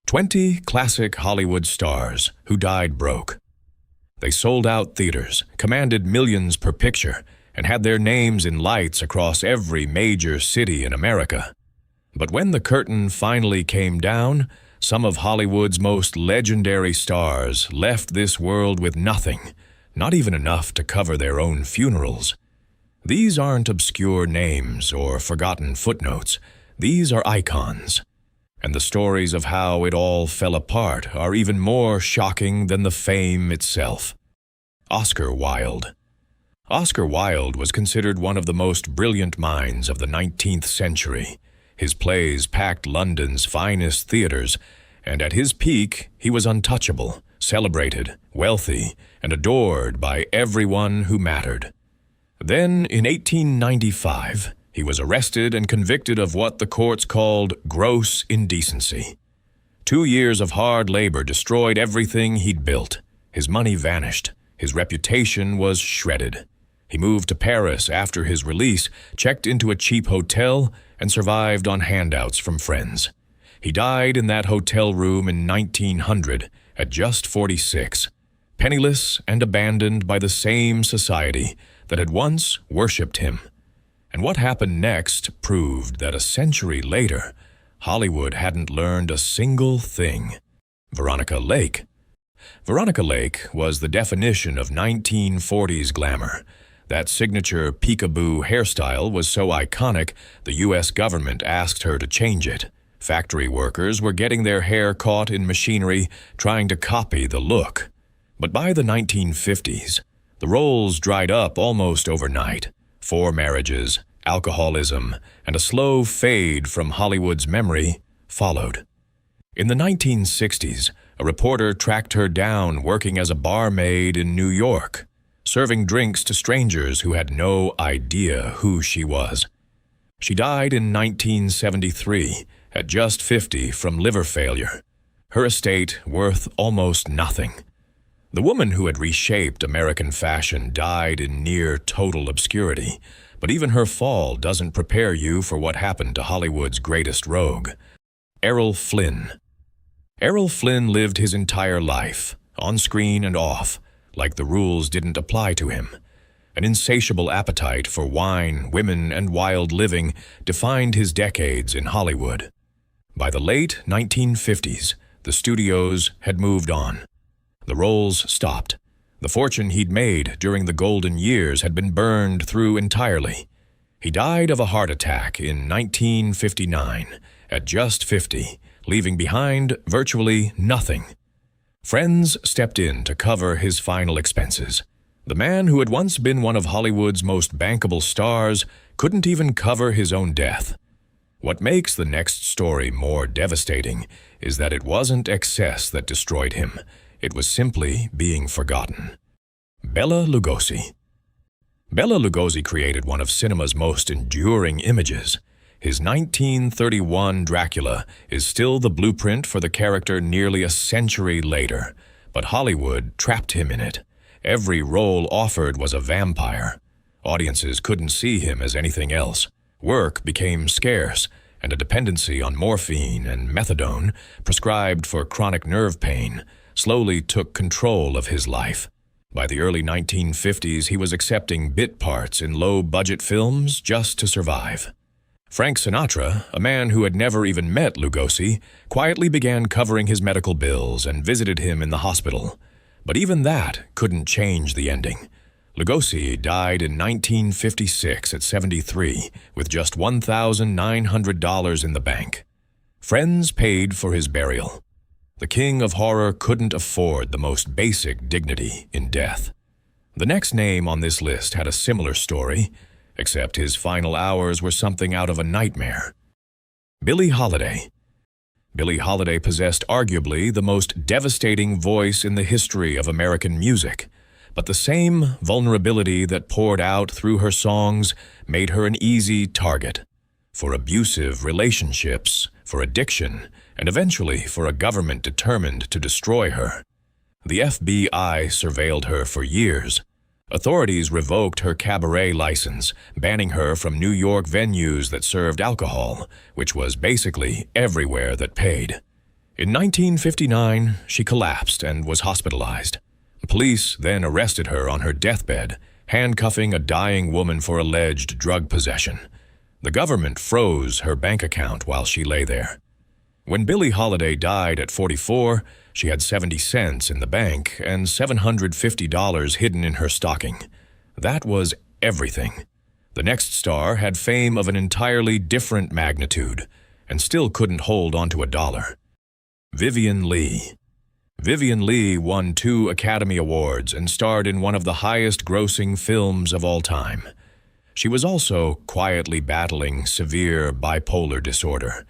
20 classic Hollywood stars who died broke. They sold out theaters, commanded millions per picture, and had their names in lights across every major city in America. But when the curtain finally came down, some of Hollywood's most legendary stars left this world with nothing, not even enough to cover their own funerals. These aren't obscure names or forgotten footnotes. These are icons. And the stories of how it all fell apart are even more shocking than the fame itself. Oscar Wilde. Oscar Wilde was considered one of the most brilliant minds of the 19th century. His plays packed London's finest theaters, and at his peak, he was untouchable, celebrated, wealthy, and adored by everyone who mattered. Then, in 1895, he was arrested and convicted of what the courts called gross indecency. 2 years of hard labor destroyed everything he'd built. His money vanished. His reputation was shredded. He moved to Paris after his release, checked into a cheap hotel, and survived on handouts from friends. He died in that hotel room in 1900 at just 46, penniless and abandoned by the same society that had once worshipped him. And what happened next proved that a century later, Hollywood hadn't learned a single thing. Veronica Lake. Veronica Lake was the definition of 1940s glamour. That signature peekaboo hairstyle was so iconic, the U.S. government asked her to change it. Factory workers were getting their hair caught in machinery, trying to copy the look. But by the 1950s, the roles dried up almost overnight. 4 marriages, alcoholism, and a slow fade from Hollywood's memory followed. In the 1960s, a reporter tracked her down working as a barmaid in New York, serving drinks to strangers who had no idea who she was. She died in 1973, at just 50 from liver failure, her estate worth almost nothing. The woman who had reshaped American fashion died in near total obscurity, but even her fall doesn't prepare you for what happened to Hollywood's greatest rogue. Errol Flynn. Errol Flynn lived his entire life, on screen and off, like the rules didn't apply to him. An insatiable appetite for wine, women, and wild living defined his decades in Hollywood. By the late 1950s, the studios had moved on. The roles stopped. The fortune he'd made during the golden years had been burned through entirely. He died of a heart attack in 1959, at just 50, leaving behind virtually nothing. Friends stepped in to cover his final expenses. The man who had once been one of Hollywood's most bankable stars couldn't even cover his own death. What makes the next story more devastating is that it wasn't excess that destroyed him. It was simply being forgotten. Bela Lugosi. Bela Lugosi created one of cinema's most enduring images. His 1931 Dracula is still the blueprint for the character nearly a century later, but Hollywood trapped him in it. Every role offered was a vampire. Audiences couldn't see him as anything else. Work became scarce, and a dependency on morphine and methadone, prescribed for chronic nerve pain, slowly took control of his life. By the early 1950s, he was accepting bit parts in low-budget films just to survive. Frank Sinatra, a man who had never even met Lugosi, quietly began covering his medical bills and visited him in the hospital. But even that couldn't change the ending. Lugosi died in 1956 at 73 with just $1,900 in the bank. Friends paid for his burial. The king of horror couldn't afford the most basic dignity in death. The next name on this list had a similar story, except his final hours were something out of a nightmare. Billie Holiday. Billie Holiday possessed arguably the most devastating voice in the history of American music, but the same vulnerability that poured out through her songs made her an easy target for abusive relationships, for addiction, and eventually for a government determined to destroy her. The FBI surveilled her for years. Authorities revoked her cabaret license, banning her from New York venues that served alcohol, which was basically everywhere that paid. In 1959, she collapsed and was hospitalized. Police then arrested her on her deathbed, handcuffing a dying woman for alleged drug possession. The government froze her bank account while she lay there. When Billie Holiday died at 44, she had 70 cents in the bank and $750 hidden in her stocking. That was everything. The next star had fame of an entirely different magnitude and still couldn't hold onto a dollar. Vivien Leigh. Vivien Leigh won 2 Academy Awards and starred in one of the highest-grossing films of all time. She was also quietly battling severe bipolar disorder,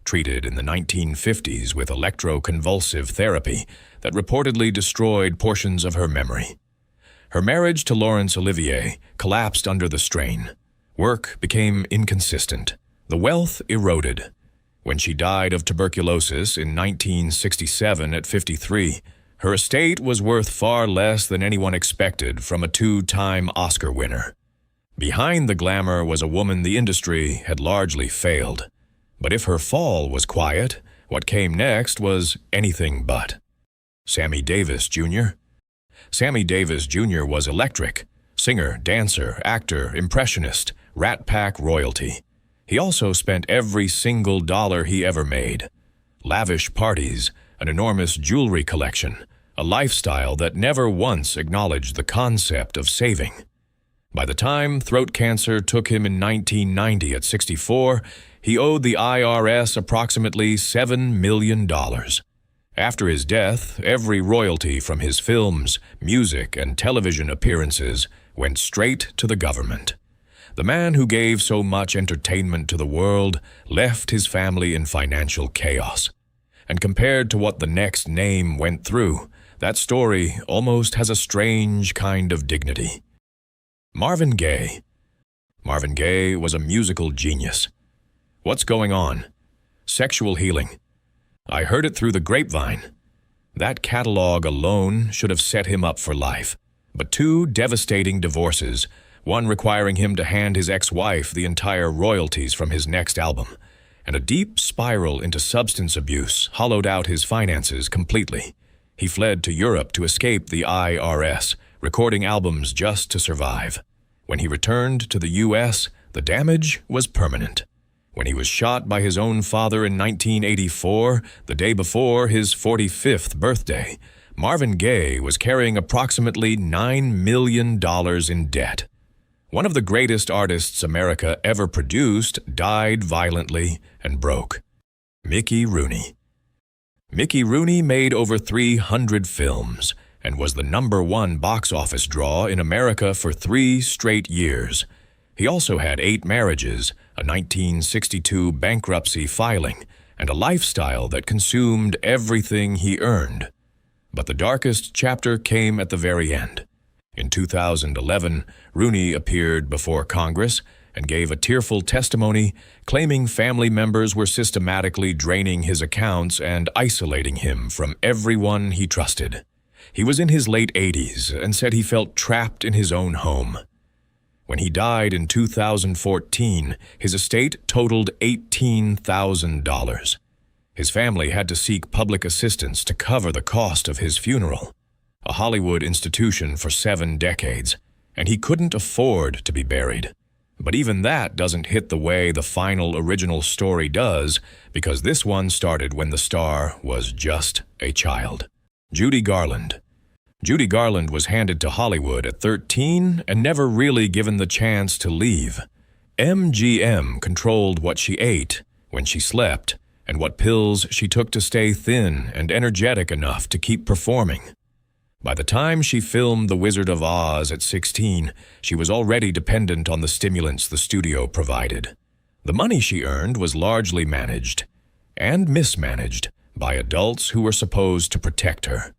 treated in the 1950s with electroconvulsive therapy that reportedly destroyed portions of her memory. Her marriage to Laurence Olivier collapsed under the strain. Work became inconsistent. The wealth eroded. When she died of tuberculosis in 1967 at 53, her estate was worth far less than anyone expected from a 2-time Oscar winner. Behind the glamour was a woman the industry had largely failed. But if her fall was quiet, what came next was anything but. Sammy Davis Jr. Sammy Davis Jr. was electric. Singer, dancer, actor, impressionist, Rat Pack royalty. He also spent every single dollar he ever made. Lavish parties, an enormous jewelry collection, a lifestyle that never once acknowledged the concept of saving. By the time throat cancer took him in 1990 at 64, he owed the IRS approximately $7 million. After his death, every royalty from his films, music, and television appearances went straight to the government. The man who gave so much entertainment to the world left his family in financial chaos. And compared to what the next name went through, that story almost has a strange kind of dignity. Marvin Gaye. Marvin Gaye was a musical genius. What's going on? Sexual healing. I heard it through the grapevine. That catalog alone should have set him up for life. But 2 devastating divorces, one requiring him to hand his ex-wife the entire royalties from his next album, and a deep spiral into substance abuse hollowed out his finances completely. He fled to Europe to escape the IRS, recording albums just to survive. When he returned to the U.S., the damage was permanent. When he was shot by his own father in 1984, the day before his 45th birthday, Marvin Gaye was carrying approximately $9 million in debt. One of the greatest artists America ever produced died violently and broke. Mickey Rooney. Mickey Rooney made over 300 films and was the #1 box office draw in America for 3 straight years. He also had 8 marriages, a 1962 bankruptcy filing, and a lifestyle that consumed everything he earned. But the darkest chapter came at the very end. In 2011, Rooney appeared before Congress and gave a tearful testimony claiming family members were systematically draining his accounts and isolating him from everyone he trusted. He was in his late 80s and said he felt trapped in his own home. When he died in 2014, his estate totaled $18,000. His family had to seek public assistance to cover the cost of his funeral, a Hollywood institution for 7 decades, and he couldn't afford to be buried. But even that doesn't hit the way the final original story does, because this one started when the star was just a child. Judy Garland. Judy Garland was handed to Hollywood at 13 and never really given the chance to leave. MGM controlled what she ate, when she slept, and what pills she took to stay thin and energetic enough to keep performing. By the time she filmed The Wizard of Oz at 16, she was already dependent on the stimulants the studio provided. The money she earned was largely managed, and mismanaged, by adults who were supposed to protect her.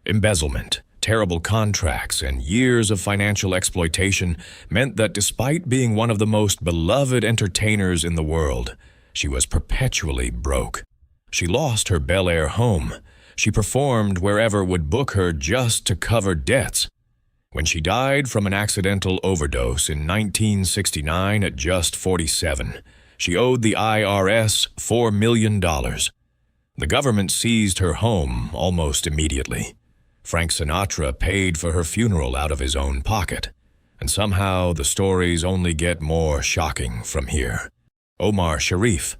Embezzlement, terrible contracts, and years of financial exploitation meant that despite being one of the most beloved entertainers in the world, she was perpetually broke. She lost her Bel Air home. She performed wherever would book her just to cover debts. When she died from an accidental overdose in 1969 at just 47, she owed the IRS $4 million. The government seized her home almost immediately. Frank Sinatra paid for her funeral out of his own pocket. And somehow the stories only get more shocking from here. Omar Sharif.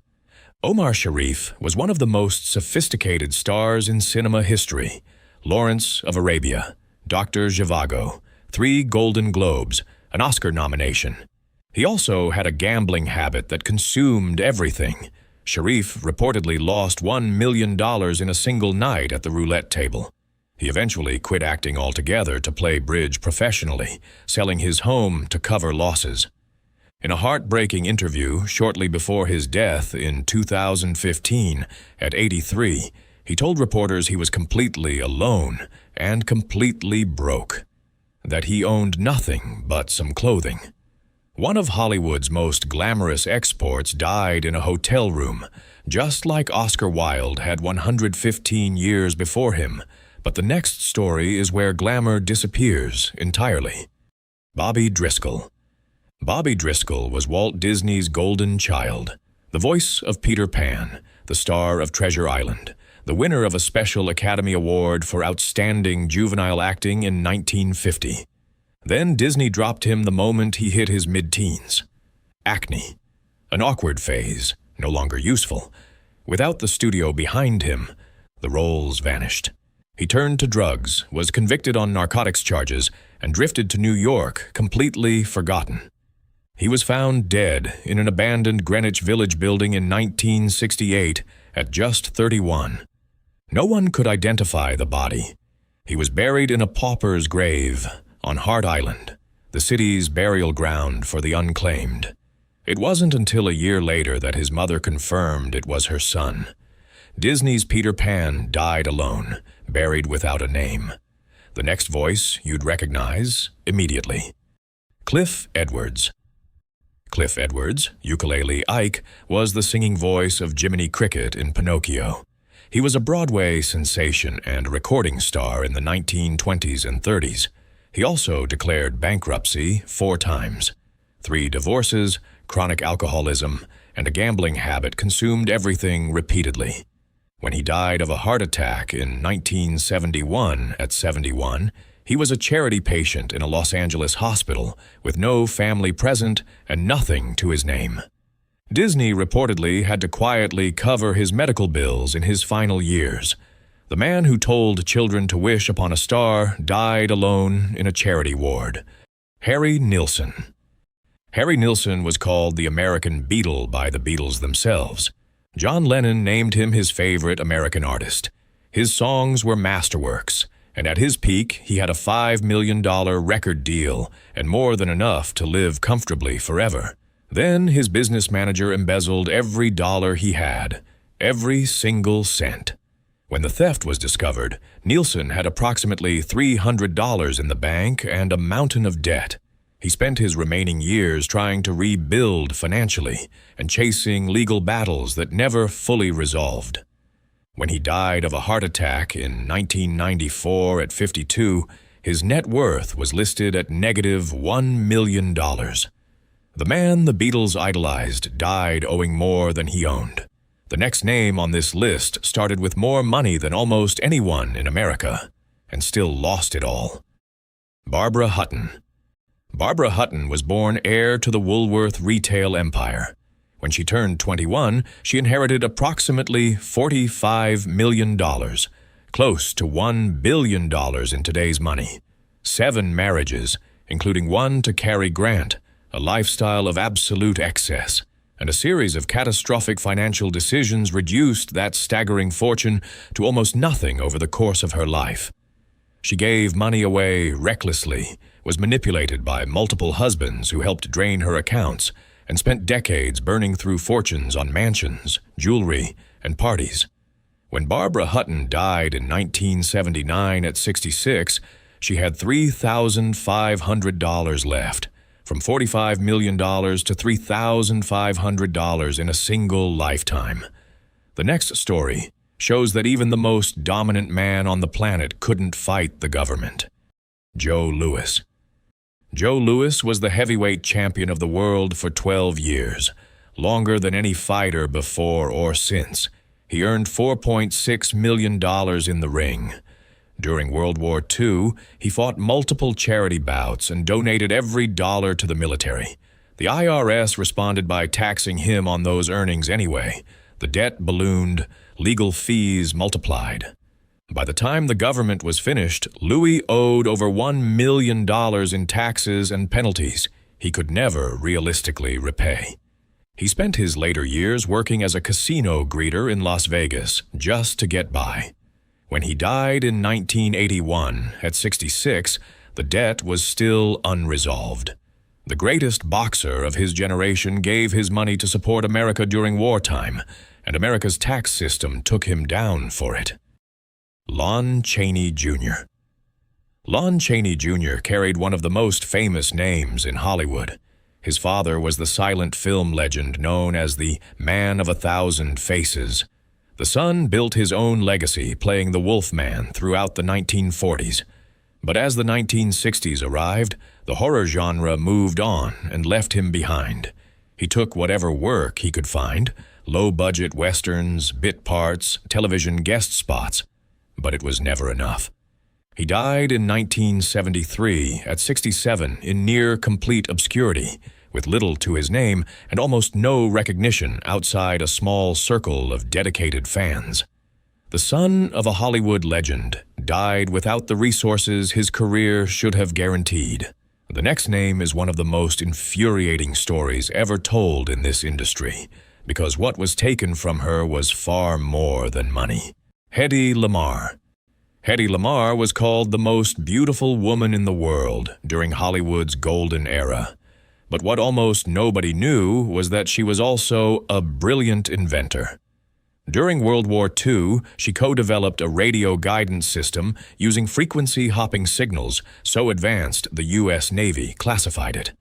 Omar Sharif was one of the most sophisticated stars in cinema history. Lawrence of Arabia, Dr. Zhivago, 3 Golden Globes, an Oscar nomination. He also had a gambling habit that consumed everything. Sharif reportedly lost $1 million in a single night at the roulette table. He eventually quit acting altogether to play bridge professionally, selling his home to cover losses. In a heartbreaking interview shortly before his death in 2015, at 83, he told reporters he was completely alone and completely broke, that he owned nothing but some clothing. One of Hollywood's most glamorous exports died in a hotel room, just like Oscar Wilde had 115 years before him. But the next story is where glamour disappears entirely. Bobby Driscoll. Bobby Driscoll was Walt Disney's golden child, the voice of Peter Pan, the star of Treasure Island, the winner of a Special Academy Award for Outstanding Juvenile Acting in 1950. Then Disney dropped him the moment he hit his mid-teens. Acne, an awkward phase, no longer useful. Without the studio behind him, the roles vanished. He turned to drugs, was convicted on narcotics charges, and drifted to New York, completely forgotten. He was found dead in an abandoned Greenwich Village building in 1968 at just 31. No one could identify the body. He was buried in a pauper's grave on Hart Island, the city's burial ground for the unclaimed. It wasn't until a year later that his mother confirmed it was her son. Disney's Peter Pan died alone, buried without a name. The next voice you'd recognize immediately. Cliff Edwards. Cliff Edwards, Ukulele Ike, was the singing voice of Jiminy Cricket in Pinocchio. He was a Broadway sensation and recording star in the 1920s and 30s. He also declared bankruptcy 4 times. 3 divorces, chronic alcoholism, and a gambling habit consumed everything repeatedly. When he died of a heart attack in 1971 at 71, he was a charity patient in a Los Angeles hospital with no family present and nothing to his name. Disney reportedly had to quietly cover his medical bills in his final years. The man who told children to wish upon a star died alone in a charity ward. Harry Nilsson. Harry Nilsson was called the American Beatle by the Beatles themselves. John Lennon named him his favorite American artist. His songs were masterworks, and at his peak, he had a $5 million record deal and more than enough to live comfortably forever. Then his business manager embezzled every dollar he had, every single cent. When the theft was discovered, Nilsson had approximately $300 in the bank and a mountain of debt. He spent his remaining years trying to rebuild financially and chasing legal battles that never fully resolved. When he died of a heart attack in 1994 at 52, his net worth was listed at negative $1 million. The man the Beatles idolized died owing more than he owned. The next name on this list started with more money than almost anyone in America, and still lost it all. Barbara Hutton. Barbara Hutton was born heir to the Woolworth retail empire. When she turned 21, she inherited approximately $45 million, close to $1 billion in today's money. 7 marriages, including one to Cary Grant, a lifestyle of absolute excess, and a series of catastrophic financial decisions reduced that staggering fortune to almost nothing over the course of her life. She gave money away recklessly, was manipulated by multiple husbands who helped drain her accounts, and spent decades burning through fortunes on mansions, jewelry, and parties. When Barbara Hutton died in 1979 at 66, she had $3,500 left, from $45 million to $3,500 in a single lifetime. The next story shows that even the most dominant man on the planet couldn't fight the government. Joe Louis. Joe Louis was the heavyweight champion of the world for 12 years, longer than any fighter before or since. He earned $4.6 million in the ring. During World War II, he fought multiple charity bouts and donated every dollar to the military. The IRS responded by taxing him on those earnings anyway. The debt ballooned, legal fees multiplied. By the time the government was finished, Louis owed over $1 million in taxes and penalties he could never realistically repay. He spent his later years working as a casino greeter in Las Vegas just to get by. When he died in 1981, at 66, the debt was still unresolved. The greatest boxer of his generation gave his money to support America during wartime, and America's tax system took him down for it. Lon Chaney Jr. Lon Chaney Jr. carried one of the most famous names in Hollywood. His father was the silent film legend known as the Man of 1,000 Faces. The son built his own legacy playing the Wolfman throughout the 1940s. But as the 1960s arrived, the horror genre moved on and left him behind. He took whatever work he could find, low-budget westerns, bit parts, television guest spots. But it was never enough. He died in 1973 at 67 in near-complete obscurity, with little to his name and almost no recognition outside a small circle of dedicated fans. The son of a Hollywood legend died without the resources his career should have guaranteed. The next name is one of the most infuriating stories ever told in this industry, because what was taken from her was far more than money. Hedy Lamarr. Hedy Lamarr was called the most beautiful woman in the world during Hollywood's golden era. But what almost nobody knew was that she was also a brilliant inventor. During World War II, she co-developed a radio guidance system using frequency-hopping signals so advanced the U.S. Navy classified it.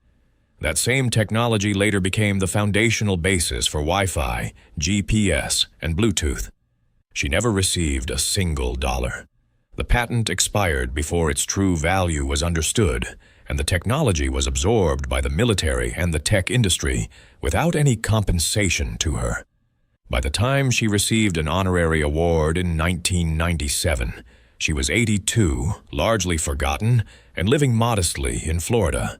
That same technology later became the foundational basis for Wi-Fi, GPS, and Bluetooth. She never received a single dollar. The patent expired before its true value was understood, and the technology was absorbed by the military and the tech industry without any compensation to her. By the time she received an honorary award in 1997, she was 82, largely forgotten, and living modestly in Florida.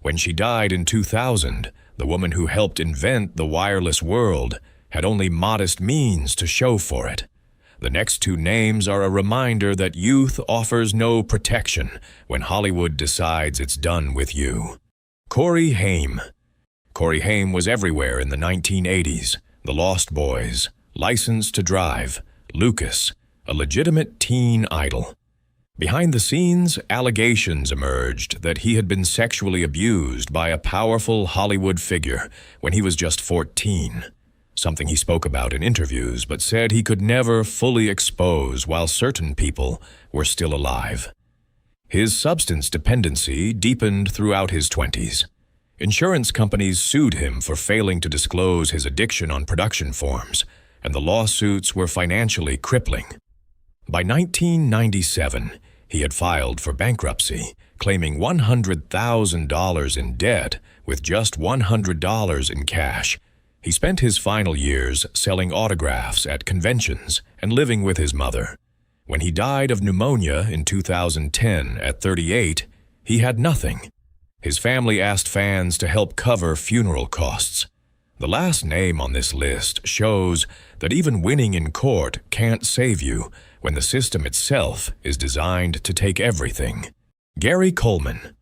When she died in 2000, the woman who helped invent the wireless world had only modest means to show for it. The next two names are a reminder that youth offers no protection when Hollywood decides it's done with you. Corey Haim. Corey Haim was everywhere in the 1980s. The Lost Boys, License to Drive, Lucas, a legitimate teen idol. Behind the scenes, allegations emerged that he had been sexually abused by a powerful Hollywood figure when he was just 14. Something he spoke about in interviews but said he could never fully expose while certain people were still alive. His substance dependency deepened throughout his 20s. Insurance companies sued him for failing to disclose his addiction on production forms, and the lawsuits were financially crippling. By 1997, he had filed for bankruptcy, claiming $100,000 in debt with just $100 in cash. He spent his final years selling autographs at conventions and living with his mother. When he died of pneumonia in 2010 at 38, he had nothing. His family asked fans to help cover funeral costs. The last name on this list shows that even winning in court can't save you when the system itself is designed to take everything. Gary Coleman.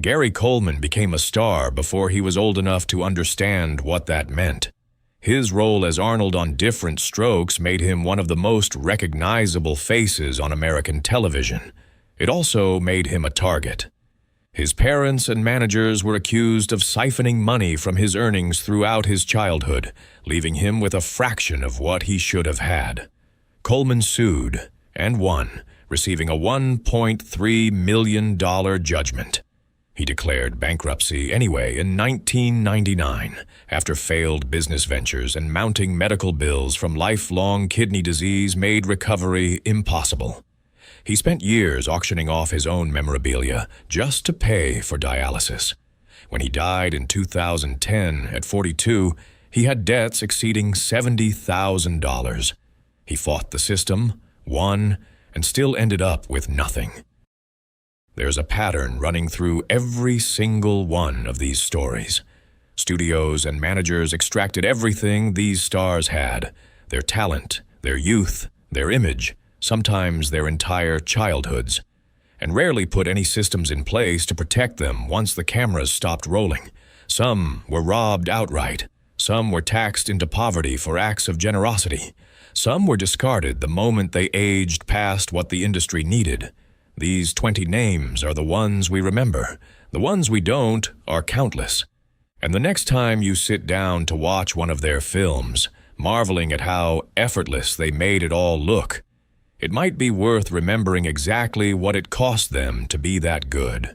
Gary Coleman became a star before he was old enough to understand what that meant. His role as Arnold on Diff'rent Strokes made him one of the most recognizable faces on American television. It also made him a target. His parents and managers were accused of siphoning money from his earnings throughout his childhood, leaving him with a fraction of what he should have had. Coleman sued and won, receiving a $1.3 million judgment. He declared bankruptcy anyway in 1999 after failed business ventures and mounting medical bills from lifelong kidney disease made recovery impossible. He spent years auctioning off his own memorabilia just to pay for dialysis. When he died in 2010 at 42, He had debts exceeding $70,000. He fought the system, won, and still ended up with nothing. There's a pattern running through every single one of these stories. Studios and managers extracted everything these stars had: their talent, their youth, their image, sometimes their entire childhoods, and rarely put any systems in place to protect them once the cameras stopped rolling. Some were robbed outright. Some were taxed into poverty for acts of generosity. Some were discarded the moment they aged past what the industry needed. These 20 names are the ones we remember. The ones we don't are countless. And the next time you sit down to watch one of their films, marveling at how effortless they made it all look, it might be worth remembering exactly what it cost them to be that good.